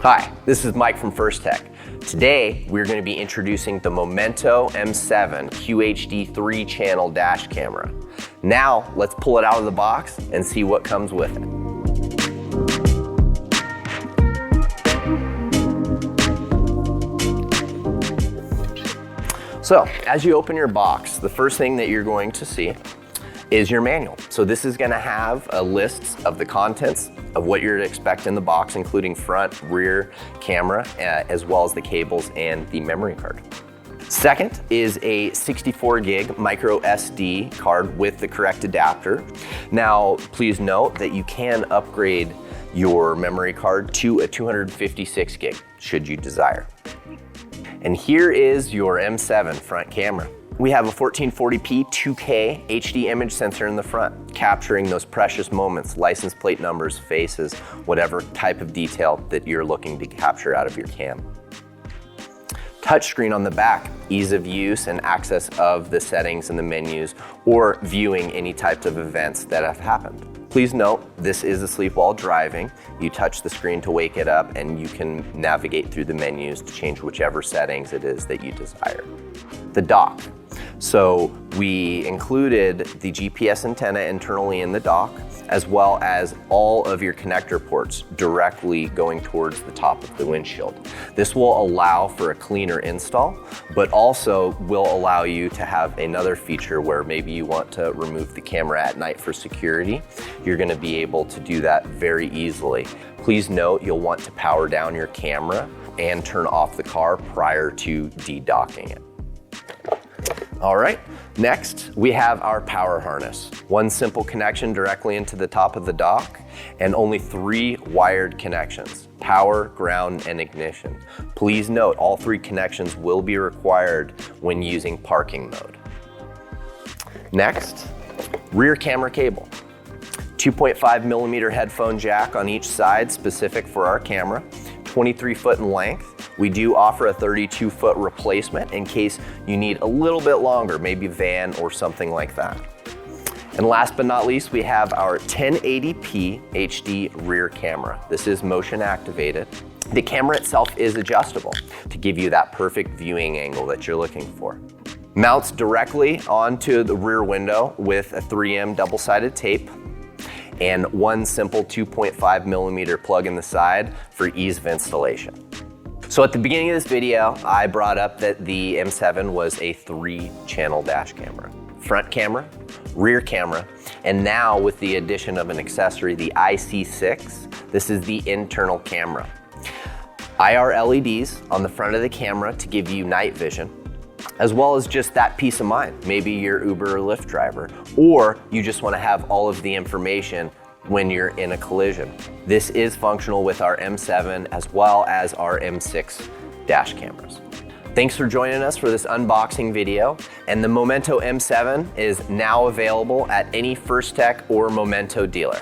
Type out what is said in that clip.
Hi, this is Mike from First Tech. Today, we're going to be introducing the Momento M7 QHD 3-channel dash camera. Now, let's pull it out of the box and see what comes with it. So, as you open your box, the first thing that you're going to see is your manual. So this is going to have a list of the contents of what you're to expect in the box, including front, rear camera, as well as the cables and the memory card. Second is a 64 gig micro SD card with the correct adapter. Now, please note that you can upgrade your memory card to a 256 gig, should you desire. And here is your M7 front camera. We have a 1440p 2K HD image sensor in the front, capturing those precious moments, license plate numbers, faces, whatever type of detail that you're looking to capture out of your cam. Touchscreen on the back, ease of use and access of the settings and the menus, or viewing any types of events that have happened. Please note, this is asleep while driving. You touch the screen to wake it up and you can navigate through the menus to change whichever settings it is that you desire. The dock. So we included the GPS antenna internally in the dock, as well as all of your connector ports directly going towards the top of the windshield. This will allow for a cleaner install, but also will allow you to have another feature where maybe you want to remove the camera at night for security. You're going to be able to do that very easily. Please note you'll want to power down your camera and turn off the car prior to de-docking it. All right, next we have our power harness. One simple connection directly into the top of the dock and only 3 wired connections: power, ground, and ignition. Please note all 3 connections will be required when using parking mode. Next, rear camera cable. 2.5mm headphone jack on each side, specific for our camera. 23 foot in length. We do offer a 32 foot replacement in case you need a little bit longer, maybe van or something like that. And last but not least, we have our 1080p HD rear camera. This is motion activated. The camera itself is adjustable to give you that perfect viewing angle that you're looking for. Mounts directly onto the rear window with a 3M double-sided tape and one simple 2.5mm plug in the side for ease of installation. So at the beginning of this video, I brought up that the M7 was a 3-channel dash camera. Front camera, rear camera, and now with the addition of an accessory, the IC6, this is the internal camera. IR LEDs on the front of the camera to give you night vision, as well as just that peace of mind. Maybe you're Uber or Lyft driver, or you just want to have all of the information when you're in a collision. This is functional with our M7 as well as our M6 dash cameras. Thanks for joining us for this unboxing video, and the Momento M7 is now available at any First Tech or Momento dealer.